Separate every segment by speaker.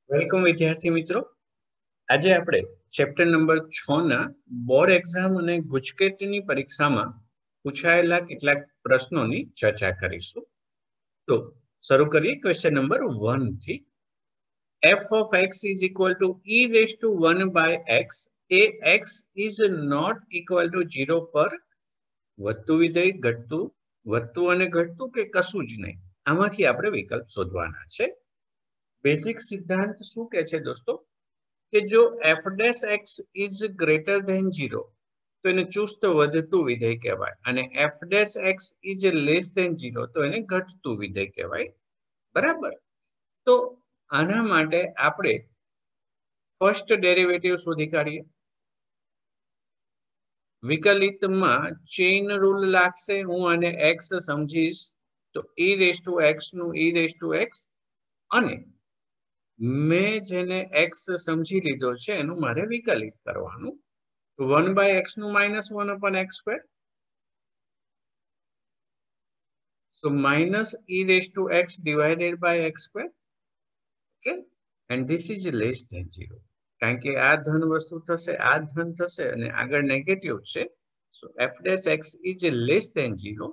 Speaker 1: Welcome વિદ્યાર્થી મિત્રો. આજે આપણે ચેપ્ટર નંબર 6 ના બોર્ડ એક્ઝામ અને ગુજકેટની પરીક્ષામાં પૂછાયેલા કેટલાક પ્રશ્નોની ચર્ચા કરીશું. તો શરૂ કરીએ ક્વેશ્ચન નંબર 1 થી. f of x is equal to e raised to 1 by x A x is not equal to 0 પર વધતું વિધેય વધતું અને ઘટતું કે કશું જ નહીં, આમાંથી આપણે વિકલ્પ શોધવાના છે. બેઝિક સિદ્ધાંત શું કહે છે દોસ્તો કે જો f dash x is greater than 0 તો એને ચુસ્ત વધતું વિધેય કહેવાય અને f dash x is less than 0 તો એને ઘટતું વિધેય કહેવાય. બરાબર. તો આના માટે આપણે ફર્સ્ટ ડેરિવેટિવ શોધી કાઢીએ. વિકલિતમાં ચેઇન રૂલ લાગશે. હું આને x સમજીશ તો e raised to x નું e raised to x અને મેં જેને x સમજી લીધો છે એનું મારે વિકલિત કરવાનું. 1 by x નું -1 upon x square. So minus e raised to x divided by x square. Okay. And this is less than 0. કારણ કે આ ધન વસ્તુ થશે, આ ધન થશે અને આગળ નેગેટિવ છે. So f dash x is less than 0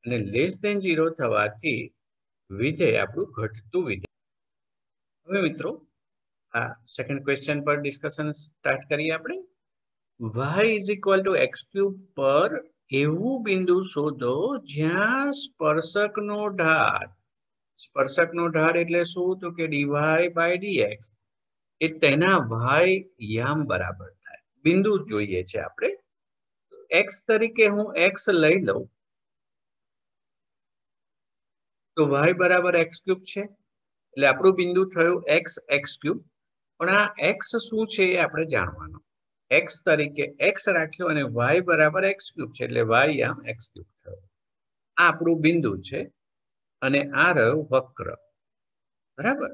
Speaker 1: અને less than 0 થવાથી વિધેય આપણું ઘટતું વિધેય. હવે મિત્રો આ સેકન્ડ ક્વેશ્ચન પર ડિસ્કશન સ્ટાર્ટ કરીએ આપણે. y is equal to x cube પર એવું બિંદુ શોધો જ્યાં સ્પર્શકનો ઢાળ એટલે શું? તો કે dy by dx એ તેના y યામ બરાબર થાય. બિંદુ જોઈએ છે આપણે. x તરીકે હું x લઈ લઉં તો y બરાબર x ક્યુબ છે એટલે આપણું બિંદુ થયું x ક્યુબ. પણ આ x શું છે એ આપણે જાણવાનું. x તરીકે x રાખ્યો અને y બરાબર x ક્યુબ છે એટલે y યામ x ક્યુબ થયો. આ આપણું બિંદુ છે અને આ રહ્યો વક્ર. બરાબર.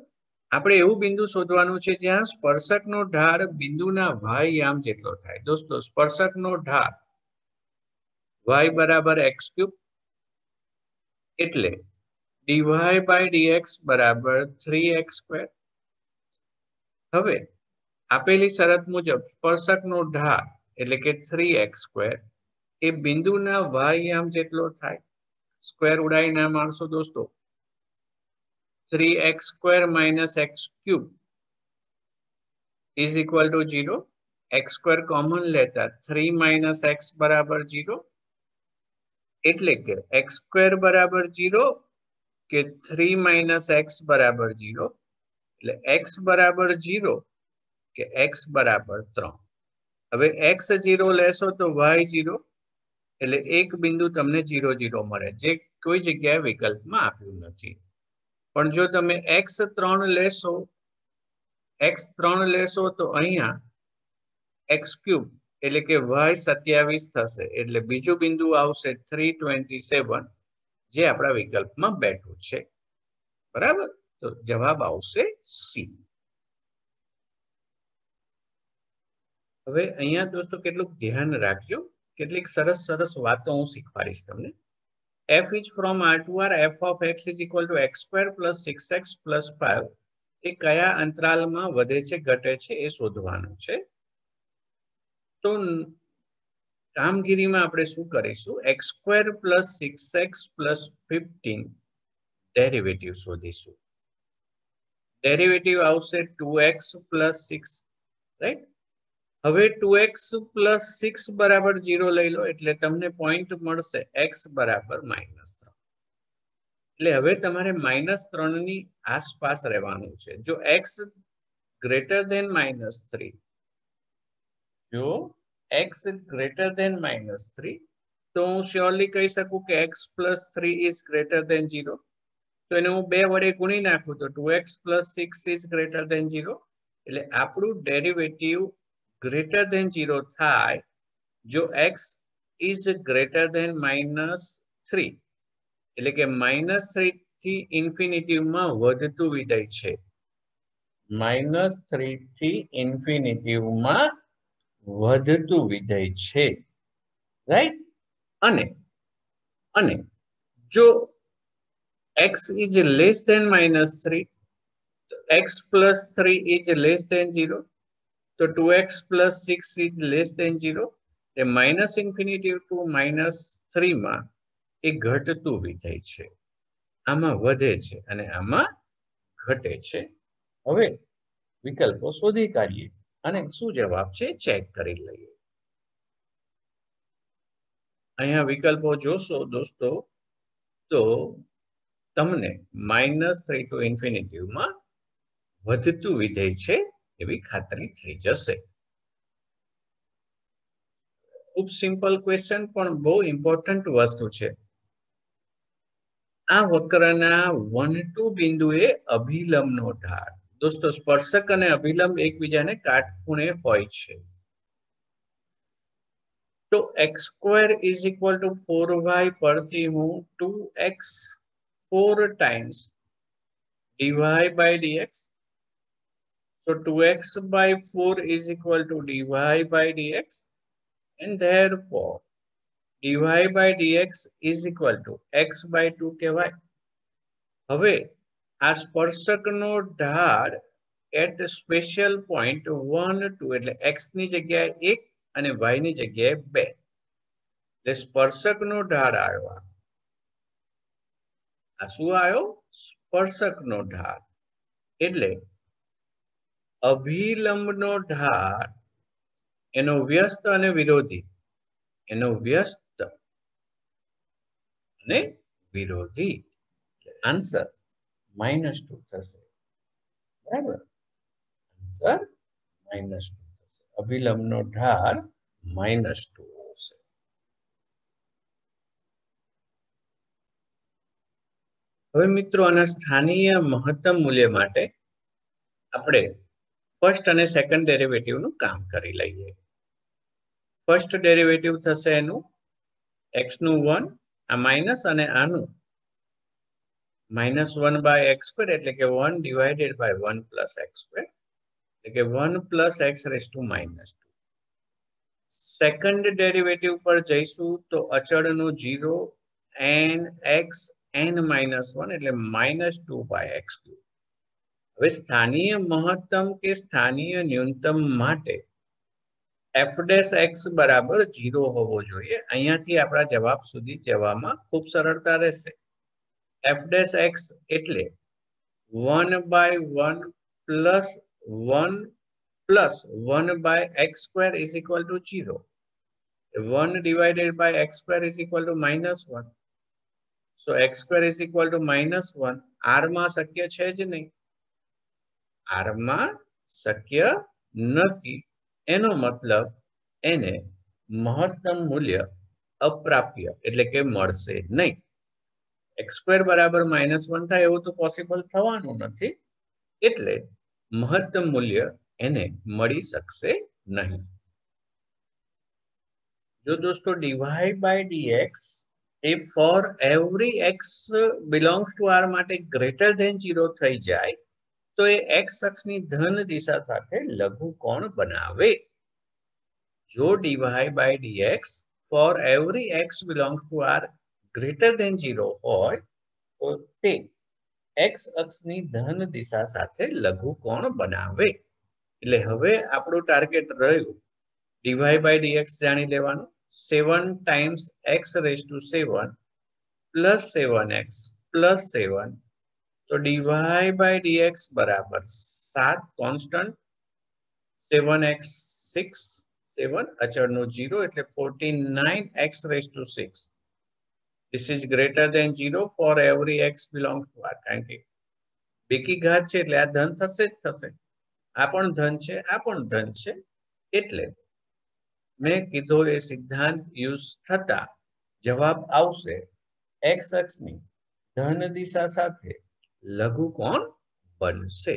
Speaker 1: આપણે એવું બિંદુ શોધવાનું છે જ્યાં સ્પર્શકનો ઢાળ બિંદુના y યામ જેટલો થાય. દોસ્તો સ્પર્શકનો ઢાળ y બરાબર x ક્યુબ એટલે dy by dx બરાબર 3x સ્ક્વેર. હવે આપેલી શરત મુજબ સ્પર્શકનો ઢાળ એટલે કે 3x સ્ક્વેર એ બિંદુના y યામ જેટલો થાય. સ્ક્વેર ઉડાઈ ના મારશો દોસ્તો. 3x square minus x cube is equal to 0. x square common લેતા 3 minus x બરાબર 0 એટલે કે x સ્ક્વેર બરાબર 0 કે 3 minus x બરાબર 0 એટલે x બરાબર 0 કે x બરાબર 3. હવે x 0 લેશો તો y 0 એટલે એક બિંદુ તમને 0 0 મળે જે કોઈ જગ્યાએ વિકલ્પમાં આપ્યું નથી. પણ જો તમે x3 લેશો તો અહીંયા x ક્યુબ એટલે કે y 27 થશે એટલે બીજું બિંદુ આવશે 327 જે આપણા વિકલ્પમાં બેઠું છે. બરાબર. તો જવાબ આવશે સી. હવે અહીંયા દોસ્તો કેટલું ધ્યાન રાખજો. કેટલીક સરસ સરસ વાતો હું શીખવાડીશ તમને. f is from r to r f of x is equal to x square plus 6x plus 5 એ કયા અંતરાલમાં વધે છે ઘટે છે એ શોધવાનું છે. તો કામગીરીમાં આપણે શું કરીશું? x square plus 6x plus 15 derivative શોધીશું. ડેરિવેટિવ આવશે 2x plus 6, રાઈટ. હવે 2x plus 6 બરાબર 0 લઈ લો એટલે તમને પોઈન્ટ મળશે x બરાબર -3. એટલે હવે તમારે -3 ની આસપાસ રહેવાનું છે. જો x ગ્રેટર ધેન -3, જો x ગ્રેટર ધેન -3 તો હું શ્યોરલી કહી શકું કે x plus 3 is greater than 0. તો એને હું 2 વડે ગુણી નાખું તો 2x plus 6 is greater than 0. એટલે આપણું ડેરિવેટિવ greater than 0 થાય જો x is greater than -3 એટલે કે -3 થી ઇન્ફિનિટીવમાં વધતું વિધેય છે. -3 થી ઇન્ફિનિટીવમાં વધતું વિધેય છે, રાઈટ. અને જો x is less than -3 x plus 3 is less than 0. તો 2x plus 6 is less than 0. એ માઇનસ ઇન્ફિનિટી ટુ -3 માં એ ઘટતું વિધેય છે, આમાં વધે છે અને આમાં ઘટે છે. હવે વિકલ્પો શોધી કાઢીએ અને શું જવાબ છે ચેક કરી લઈએ. અહીંયા વિકલ્પો જોશો દોસ્તો તો તમને -3 ટુ ઇન્ફિનિટીમાં વધતું વિધેય છે એવી ખાતરી થઈ જશે. ખૂબ સિમ્પલ ક્વેશ્ચન પણ બહુ ઇમ્પોર્ટન્ટ વસ્તુ છે. આ વક્રના 1-2 બિંદુએ અભિલંબનો ઢાળ. દોસ્તો સ્પર્શક અને અભિલંબ એકબીજાને કાટખૂણે હોય છે. તો x² is equal to 4y પરથી હું 2x 4 times dy by dx. So 2x by 4 is equal to dy by dx, and therefore dy by dx is equal to x by 2 કહેવાય. હવે આ સ્પર્શકનો ઢાળ એટ સ્પેશિયલ પોઈન્ટ 1 2 એટલે x ની જગ્યાએ 1 અને y ની જગ્યાએ 2 એટલે સ્પર્શકનો ઢાળ આવ્યો. આ શું આવ્યો? સ્પર્શકનો ઢાળ. એટલે અભિલંબનો ઢાળ એનો વ્યસ્ત અને વિરોધી, એનો વ્યસ્ત અને વિરોધી. આન્સર -2 થશે. બરાબર, આન્સર -2 થશે. અભિલંબનો ઢાળ -2 આવશે. હવે મિત્રો આના સ્થાનીય મહત્તમ મૂલ્ય માટે આપણે ફર્સ્ટ અને સેકન્ડ ડેરિવેટિવનું કામ કરી લઈએ. ફર્સ્ટ ડેરિવેટિવ થશે એનું x નું 1, આ માઇનસ અને આનું -1 by x² એટલે કે 1 divided by 1 plus x², એટલે કે 1 plus x raised to -2. Second derivative પર જઈશું તો અચળનું 0 n x n-1 એટલે -2 by x². હવે સ્થાનીય મહત્તમ કે સ્થાનીય ન્યૂનતમ માટે f' x બરાબર 0 હોવો જોઈએ. અહીંયાથી આપણા જવાબ સુધી જવામાં ખૂબ સરળતા રહેશે. f' x એટલે 1 by 1 plus 1 plus 1 by x² is equal to 0. 1 divided by x² is equal to -1. So x² is equal to -1. r માં શક્ય છે જ નહીં. r માં શક્ય નથી. એનો મતલબ એને મહત્તમ મૂલ્ય અપ્રાપ્ય એટલે કે મળશે નહીં. x² બરાબર -1 થાય એવું તો પોસિબલ થવાનું નથી, એટલે મહત્તમ મૂલ્ય એને મળી શકશે નહીં. જો દોસ્તો dy by dx A four every x belongs to r માટે ગ્રેટર ધેન 0 થઈ જાય તો એ x અક્ષની ધન દિશા સાથે લઘુકોણ બનાવે. જો dy by dx for every x belongs to r greater than 0 હોય તો તે x અક્ષની ધન દિશા સાથે લઘુકોણ બનાવે. એટલે હવે આપણું ટાર્ગેટ રહ્યું dy by dx જાણી લેવાનું. 7 times x raised to 7 plus 7x plus 7. તો dy by dx બરાબર 7 કોન્સ્ટન્ટ, 7x 6, 7 અચળનું 0 એટલે 49x raised to 6. This is greater than 0 for every x belongs to r. કારણ કે બેકી ઘાત છે એટલે આ ધન થશે જ થશે. આ પણ ધન છે, આ પણ ધન છે, એટલે મેં કીધો એ સિદ્ધાંત યુઝ થતા જવાબ આવશે x અક્ષની ધન દિશા સાથે લઘુકોણ બનશે.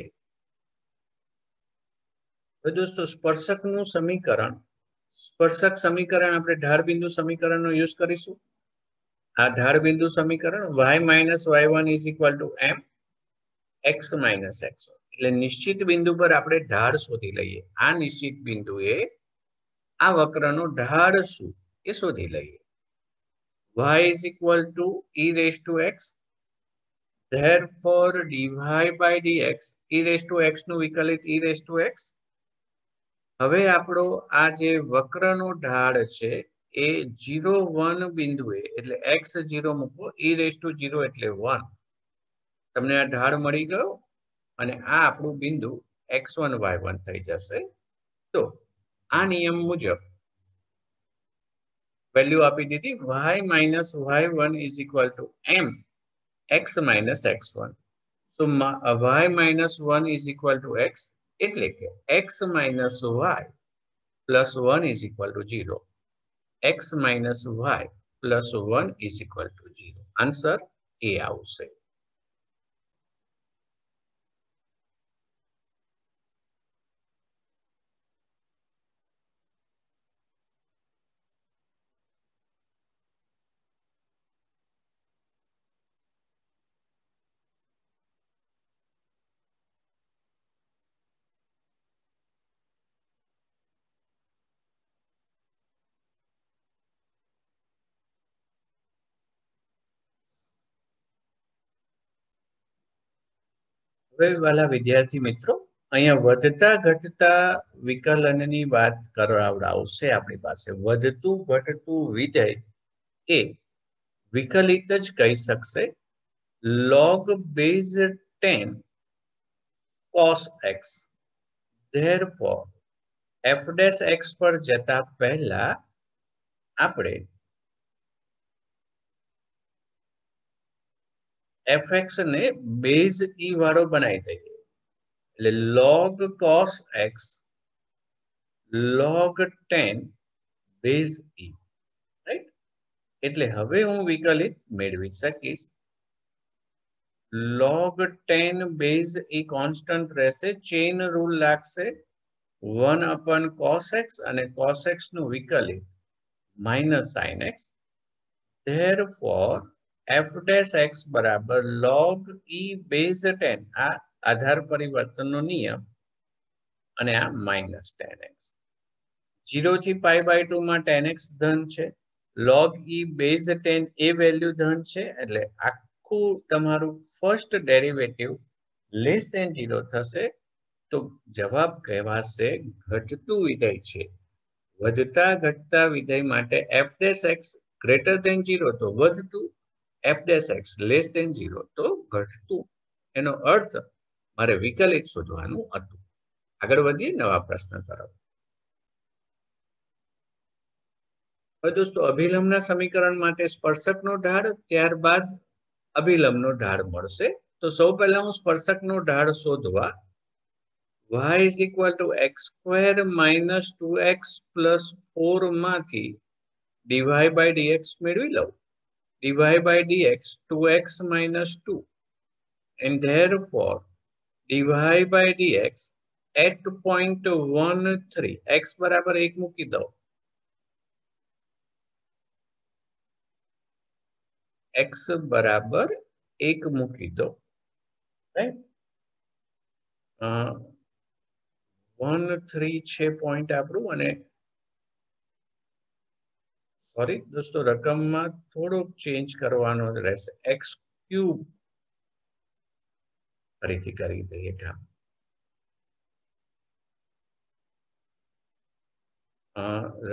Speaker 1: હવે દોસ્તો સ્પર્શકનું સમીકરણ, સ્પર્શક સમીકરણ આપણે ઢાળ બિંદુ સમીકરણનો યુઝ કરીશું. આ ઢાળ બિંદુ સમીકરણ y - y1 is equal to m x - x1. એટલે નિશ્ચિત બિંદુ પર આપણે ઢાળ શોધી લઈએ. આ નિશ્ચિત બિંદુએ આ વક્રનો ઢાળ શું એ શોધી લઈએ. y is equal to e raised to x, Therefore dy by dx e raised to x નું વિકલિત e raised to x. હવે આપણો આ જે વક્રનો ઢાળ છે એ 0 1 બિંદુએ એટલે x0 મૂકો e raised to 0 એટલે 1. તમને આ ઢાળ મળી ગયો અને આ આપણું બિંદુ x1 y1 થઈ જશે. તો આ નિયમ મુજબ વેલ્યુ આપી દીધી y minus y1 is equal to m x minus x1. So y minus 1 is equal to x એટલે કે x minus y plus 1 is equal to 0. x minus y plus 1 is equal to 0. Answer એ આવશે. હવે વાલા વિદ્યાર્થી મિત્રો અહીંયા વધતા ઘટતા વિકલનની વાત કરાવડાવશે આપણી પાસે. વધતું ઘટતું વિધેય એ વિકલિત જ કહી શકશે. log base 10 cos x. Therefore f dash x પર જતા પહેલા આપણે fx ને બેઝ e વાળો બનાવી દઈએ. એટલે log cos x log 10 base e. Right? એટલે હવે હું વિકલિત મેળવી શકીશ. log 10 બેઝ e કોન્સ્ટન્ટ રહેશે. ચેઇન રૂલ લાગશે. 1 upon cos x અને cos x નું વિકલિત minus sin x. Therefore f dash x બરાબર log e base 10 આ આધાર પરિવર્તનનો નિયમ અને આ minus 10x. 0 થી pi by 2 માં 10x ધન છે. log e base 10 એ વેલ્યુ ધન છે એટલે આખું તમારું ફર્સ્ટ ડેરિવેટિવ લેસ ધેન 0 થશે. તો જવાબ કહેવાશે ઘટતું વિધેય છે. વધતા ઘટતા વિધેય માટે f dash x greater than 0 તો વધતું, f dash x less than 0 તો ઘટતું. એનો અર્થ મારે વિકલિત શોધવાનું હતું. આગળ વધીએ નવા પ્રશ્ન તરફ. હવે દોસ્તો અભિલંબના સમીકરણ માટે સ્પર્શકનો ઢાળ ત્યારબાદ અભિલંબનો ઢાળ મળશે. તો સૌ પહેલા હું સ્પર્શકનો ઢાળ શોધવા y is equal to x square minus 2x plus 4 માંથી dy by dx મેળવી લઉં. dy by dx 2x minus 2 and therefore dy by dx at 0.13 x બરાબર 1 મૂકી દો. x બરાબર 1 મૂકી દો. રાઈટ? 13 છે પોઈન્ટ આપણું. અને સોરી દોસ્તો રકમમાં થોડોક ચેન્જ કરવાનો રહેશે. x ક્યુબ ફરીથી કરી દઈએ કામ.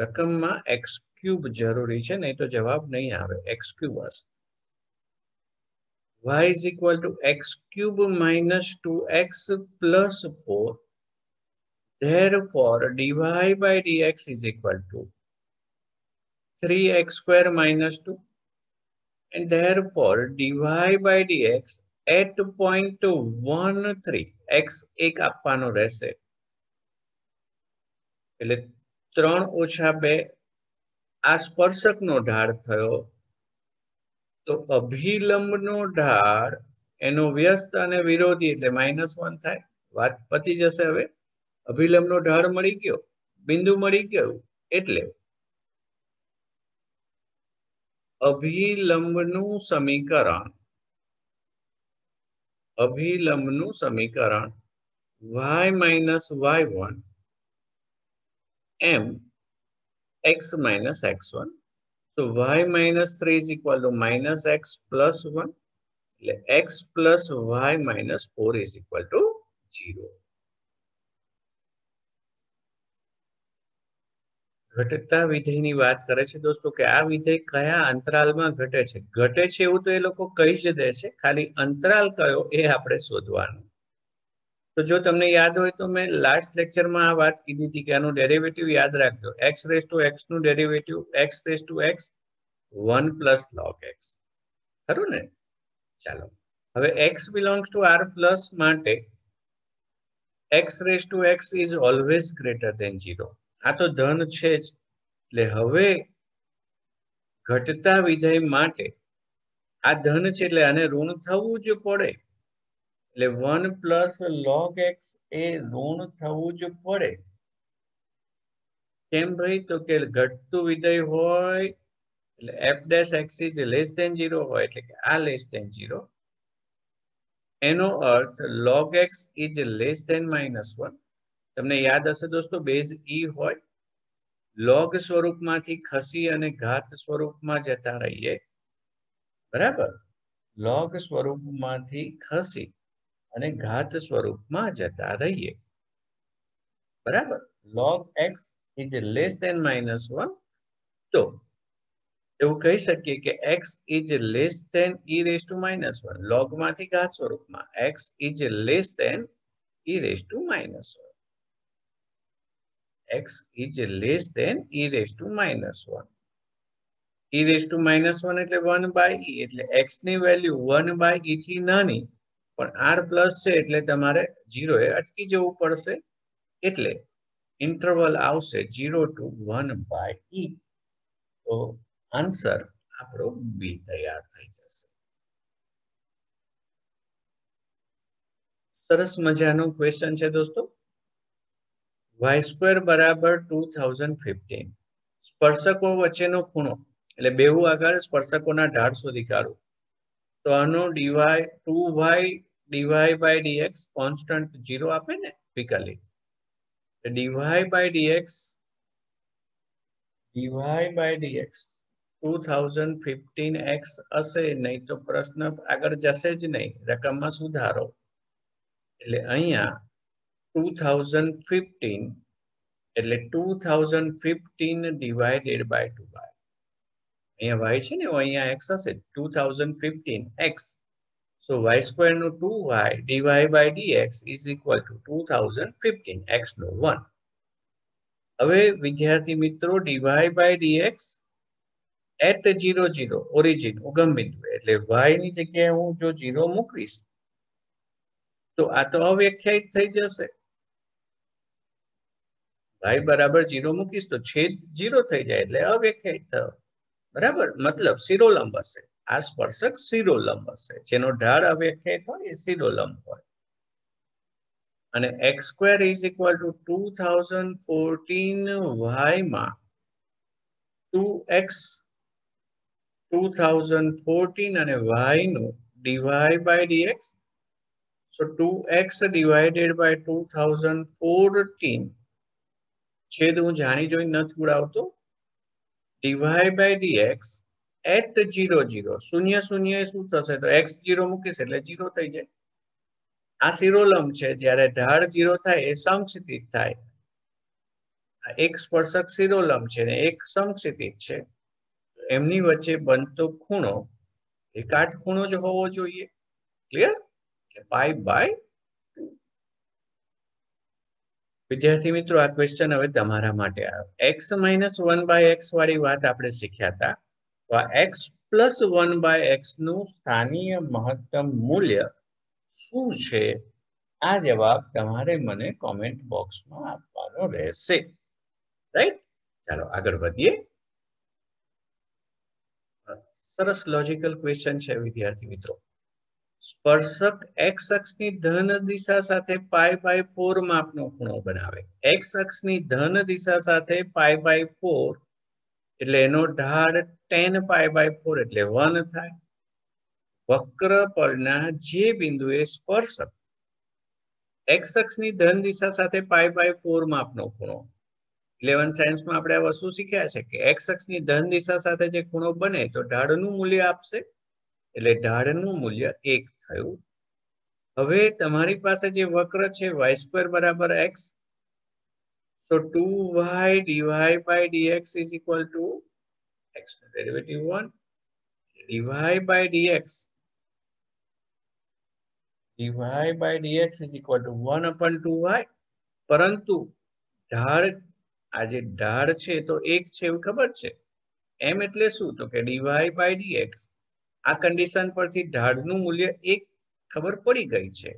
Speaker 1: રકમમાં x ક્યુબ જરૂરી છે, નહીં તો જવાબ નહીં આવે. x ક્યુબ હશે. y is equal to x cube minus 2x plus 4. Therefore dy by dx is equal to 3x square minus 2 and therefore dy by dx at 0.13 x 1 આપવાનો રહેશે. એટલે 3 ઓછા 2 આ સ્પર્શકનો ઢાળ થયો. તો અભિલંબનો ઢાળ એનો વ્યસ્ત અને વિરોધી એટલે -1 થાય. વાત પતી જશે. હવે અભિલંબનો ઢાળ મળી ગયો, બિંદુ મળી ગયું એટલે અભિલંબનું સમીકરણ y minus y1 m x minus x1. So y minus 3 is equal to minus x plus 1 એટલે x plus y minus 4 is equal to 0. ઘટતા વિધેયની વાત કરે છે દોસ્તો કે આ વિધેય કયા અંતરાલમાં ઘટે છે. ઘટે છે એવું તો એ લોકો કહી જ દે છે, ખાલી અંતરાલ કયો એ આપણે શોધવાનું. તો જો તમને યાદ હોય તો મેં લાસ્ટ લેક્ચરમાં આ વાત કીધી હતી કે આનું ડેરિવેટિવ યાદ રાખજો. x રેઝ ટુ x નું derivative x raise to x 1 plus log x. ખરું ને? ચાલો હવે x belongs to r plus માટે x raise to x is always greater than 0. આ તો ધન છે જ, એટલે હવે ઘટતા વિધેય માટે આ ધન છે એટલે આને ઋણ થવું જ પડે. એટલે 1 પ્લસ log x એ ઋણ થવું જ પડે. કેમ ભાઈ? તો કે ઘટતું વિધેય હોય એટલે f dash x is less than 0 હોય, એટલે કે આ લેસ ધેન 0. એનો અર્થ log x is less than -1. તમને યાદ હશે દોસ્તો, બેઝ e હોય, લોગ સ્વરૂપમાંથી ખસી અને ઘાત સ્વરૂપમાં જતા રહીએ. બરાબર? લોગ સ્વરૂપમાંથી ખસી અને ઘાત સ્વરૂપમાં જતા રહીએ. બરાબર? log x is less than -1. તો એવું કહી શકીએ કે x is less than e raise to -1. Log માંથી ઘાત સ્વરૂપમાં x is less than e raise to -1. x is less than e raised to -1. e raised to -1 એટલે 1 by e, એટલે x ની વેલ્યુ 1 by e થી નાની, પણ r plus છે એટલે તમારે 0 એ અટકી જવું પડશે. એટલે ઇન્ટરવલ આવશે 0 to 1 by e. તો આન્સર આપણો બી તૈયાર થઈ જશે. સરસ મજાનો ક્વેશ્ચન છે દોસ્તો. y² બરાબર 2015. સ્પર્શકો વચ્ચેનો ખૂણો, એટલે બેઉ આગળ સ્પર્શકોના ઢાળ શોધી કાઢો. તો આનો dy 2y dy by dx constant 0 આપે ને weekly. dy by dx 2015x હશે નહીં તો પ્રશ્ન આગળ જશે જ નહીં, રકમમાં સુધારો. એટલે અહીંયા 2015 એટલે 2015 ડિવાઇડેડ બાય 2y. અહીંયા y છે ને, અહીંયા x હશે 2015x. So y² નું 2y dy by dx is equal to 2015 x નો 1. હવે વિદ્યાર્થી મિત્રો dy by dx at 0 0 origin ઉગમ બિંદુ, એટલે y ની જગ્યાએ હું જો 0 મૂકીશ તો આ તો અવ્યાખ્યાયિત થઈ જશે. y બરાબર 0 મૂકીશ તો છેદ 0 થઈ જાય એટલે અવ્યાખ્યાયિત થયો. બરાબર? મતલબ શિરોલંબ હશે. આ સ્પર્શક શિરોલંબ હશે, જેનો ઢાળ અવ્યાખ્યાયિત હોય એ શિરોલંબ હોય. અને x² is equal to 2014 y માં 2x 2014 અને y નું dy by dx. So 2x divided by 2014 છેદ હું જાણી જોઈ નથી ઉડાવતો. dy by dx at 0 0 શૂન્ય શૂન્ય શું થશે? તો x 0 મૂકીશ એટલે 0 થઈ જાય. આ શિરોલંબ છે, જ્યારે ઢાળ 0 થાય એ સમક્ષિતિજ થાય. એક સ્પર્શક શિરોલંબ છે ને એક સમક્ષિતિજ છે, એમની વચ્ચે બનતો ખૂણો એ કાટખૂણો જ હોવો જોઈએ. ક્લિયર? Pi by 2. વિદ્યાર્થી મિત્રો આ ક્વેશ્ચન હવે તમારા માટે આવ્યો. x - 1 by x વાળી વાત આપણે શીખ્યા હતા. તો આ x પ્લસ 1 by x નું સ્થાનીય મહત્તમ મૂલ્ય શું છે? આ જવાબ તમારે મને કોમેન્ટ બોક્સમાં આપવાનો રહેશે. રાઈટ? ચાલો આગળ વધીએ. સરસ લોજિકલ ક્વેશ્ચન છે વિદ્યાર્થી મિત્રો. સ્પર્શક x અક્ષની ધન દિશા સાથે π/4 માપનો ખૂણો બનાવે. x અક્ષની ધન દિશા સાથે π/4 એટલે એનો ઢાળ tan π/4 એટલે 1 થાય. વક્ર પરના જે બિંદુએ સ્પર્શક x અક્ષની ધન દિશા સાથે π/4 માપનો ખૂણો. 11 સાયન્સમાં આપણે આ વસ્તુ શીખ્યા છે કે x અક્ષની ધન દિશા સાથે જે ખૂણો બને તો ઢાળનું મૂલ્ય આપશે. એટલે ઢાળનું મૂલ્ય 1 થયું. હવે તમારી પાસે જે વક્ર છે y² બરાબર x, so 2y dy by dx is equal to x નો derivative 1 dy by dx is equal to 1 upon 2y. પરંતુ ઢાળ આ જે ઢાળ છે તો 1 છે એવું ખબર છે. એમ એટલે શું? તો કે dy by dx આ કન્ડિશન પરથી ઢાળનું મૂલ્ય 1 ખબર પડી ગઈ છે.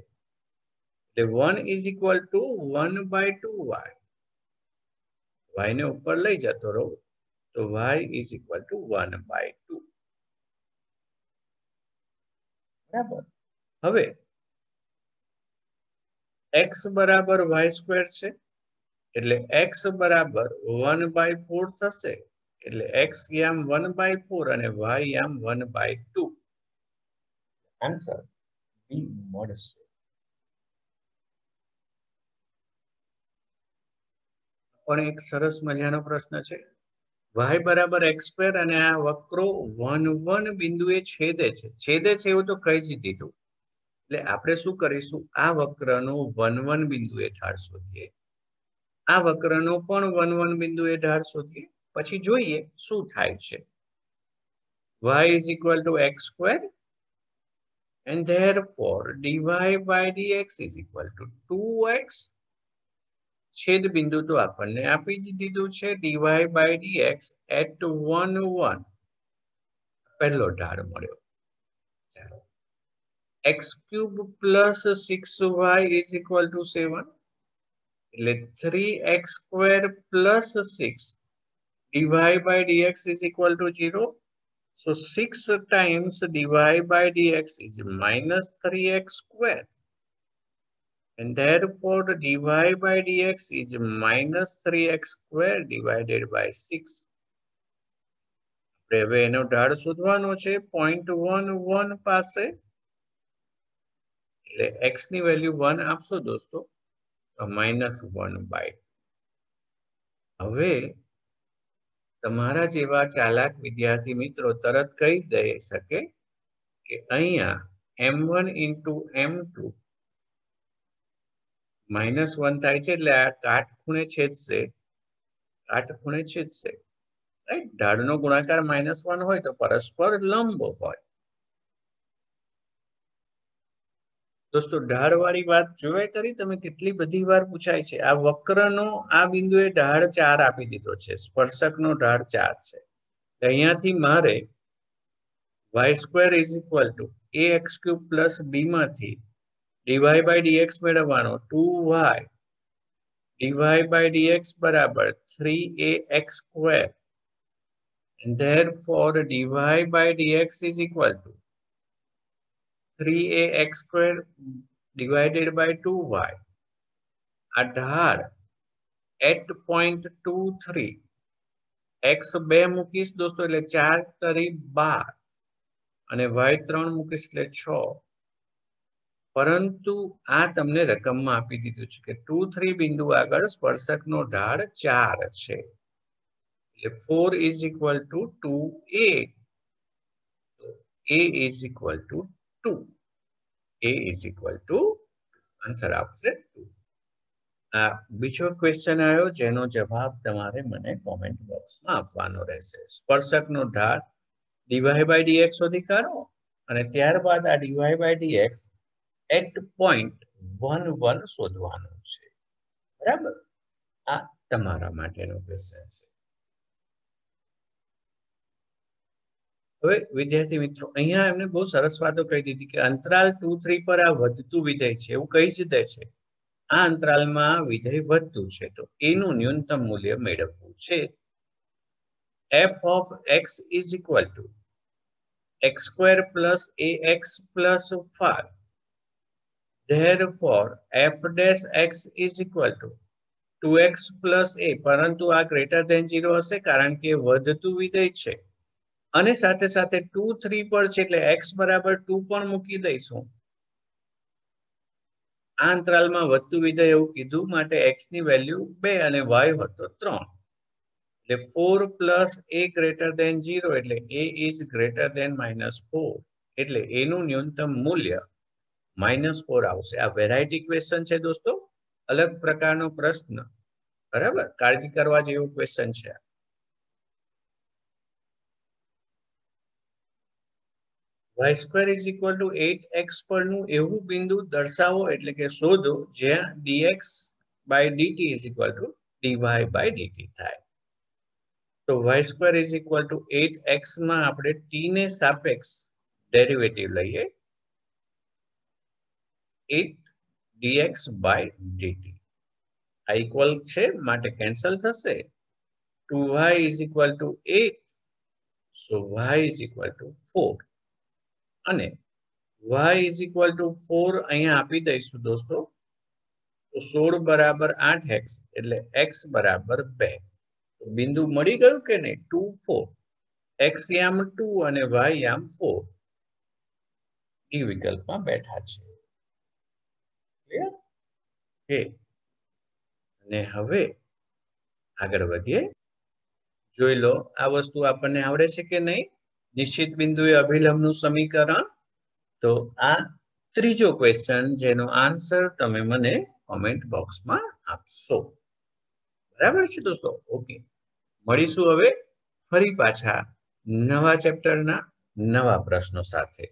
Speaker 1: એટલે 1 is equal to 1 by 2y. y ને ઉપર લઈ જતો રહો તો y is equal to 1 by 2. બરાબર. હવે x બરાબર y² છે એટલે x બરાબર 1 by 4 થશે. એટલે x યામ 1 by 4 અને y યામ 1 by 2. આન્સર બી મળશે. પણ એક સરસ મજાનો પ્રશ્ન છે. y બરાબર x² અને આ વક્રો 1 1 બિંદુએ છેદે છે. છેદે છે એવું તો કહી જ દીધું. એટલે આપણે શું કરીશું? આ વક્રનો 1 1 બિંદુએ ઢાળ શોધીએ. આ વક્રનો પણ 1 1 બિંદુએ ઢાળ શોધીએ. પછી જોઈએ શું થાય છે. y is equal to x² and therefore dy by dx is equal to 2x. છેદ બિંદુ તો આપણને આપી જ દીધું છે dy by dx at 1 1. પહેલો ઢાળ મળ્યો. ચાલો x³ plus 6y is equal to 7. એટલે 3x² plus 6 dy by dx is equal to 0. So 6 times dy by dx is minus 3x². And therefore dy by dx is minus 3x² divided by 6. હવે એનો ઢાળ શોધવાનો છે 0.11 પાસે. એટલે x ની value 1 આપશો દોસ્તો તો -1 by 2. હવે તમારા જેવા ચાલાક વિદ્યાર્થી મિત્રો તરત કહી દઈ શકે કે અહીંયા m1 into m2 -1 થાય છે એટલે આ કાટખૂણે છેદશે. કાટખૂણે છેદશે. રાઈટ. ઢાળનો ગુણાકાર -1 હોય તો પરસ્પર લંબ હોય. દોસ્તો ઢાળવાળી વાત જોઈ કરી તમે કેટલી બધી વાર પૂછાય છે. આ વક્રનો આ બિંદુએ ઢાળ 4 આપી દીધો છે. સ્પર્શકનો ઢાળ 4 છે. અહીંયાથી મારે y² is equal to ax³ plus b માંથી dy by dx મેળવવાનો 2y dy by dx બરાબર 3ax². and therefore dy by dx is equal to 3ax² divided by 2y. આ ઢાળ at 0.23 x 2 મૂકીશ દોસ્તો એટલે 4 તરી 12 અને y 3 મૂકીશ એટલે 6. પરંતુ આ તમને રકમમાં આપી દીધું છે કે 2 3 બિંદુ આગળ સ્પર્શકનો ઢાળ 4 છે. એટલે 4 is equal to 2a. a is equal to 2. a is equal to answer આવશે 2. આ બીજો ક્વેશ્ચન આવ્યો જેનો જવાબ તમારે મને કોમેન્ટ બોક્સમાં આપવાનો રહેશે. સ્પર્શકનો ઢાળ dy by dx શોધી કાઢો અને ત્યારબાદ આ dy by dx at 0.11 શોધવાનું છે. બરાબર. આ તમારા માટેનો ક્વેશ્ચન છે. હવે વિદ્યાર્થી મિત્રો અહીંયા એમને બહુ સરસ વાતો કહી દીધી કે અંતરાલ 2 3 પર આ વધતું વિધેય છે એવું કહી જ દે છે. આ અંતરાલમાં વિધેય વધતું છે તો એનું ન્યૂનતમ મૂલ્ય મેળવવું છે. f of x is equal to x² plus ax plus 5. therefore f dash x is equal to 2x plus a. પરંતુ આ ગ્રેટર ધેન 0 હશે કારણ કે વધતું વિધેય છે અને સાથે સાથે 2 3 પર છે એટલે x બરાબર 2 પણ મૂકી દઈશું. આ અંતરાલમાં વધતું વિધેય એવું કીધું માટે x ની વેલ્યુ 2 અને y હતો 3. એટલે 4 plus a greater than 0 એટલે a is greater than -4. એટલે એનું ન્યૂનતમ મૂલ્ય -4 આવશે. આ વેરાયટી ક્વેશ્ચન છે દોસ્તો, અલગ પ્રકારનો પ્રશ્ન, બરાબર, કાળજી કરવા જેવું ક્વેશ્ચન છે. y² = 8x પરનું એવું બિંદુ દર્શાવો એટલે કે શોધો જ્યાં dx/dt = dy/dt થાય. તો y² = 8x માં આપણે t ને સાપેક્ષ ડેરિવેટિવ લઈએ, 8 dx/dt. આ ઇક્વલ છે માટે કેન્સલ થશે. 2y = 8, so y = 4. અને y = 4 અહીંયા આપી દઈશું દોસ્તો. તો 16 = 8x એટલે x = 2. બિંદુ મળી ગયું કે નહીં? 2, 4. x યામ 2 અને y યામ 4. ડી વિકલ્પમાં બેઠા છે. ક્લિયર? કે અને હવે આગળ વધીએ. જોઈ લો આ વસ્તુ આપણને આવડે છે કે નહીં? નિશ્ચિત બિંદુએ અભિલંબનું સમીકરણ. તો આ ત્રીજો ક્વેશ્ચન જેનો આન્સર તમે મને કોમેન્ટ બોક્સમાં આપશો. બરાબર છે દોસ્તો? ઓકે, મળીશું હવે ફરી પાછા નવા ચેપ્ટરના નવા પ્રશ્નો સાથે.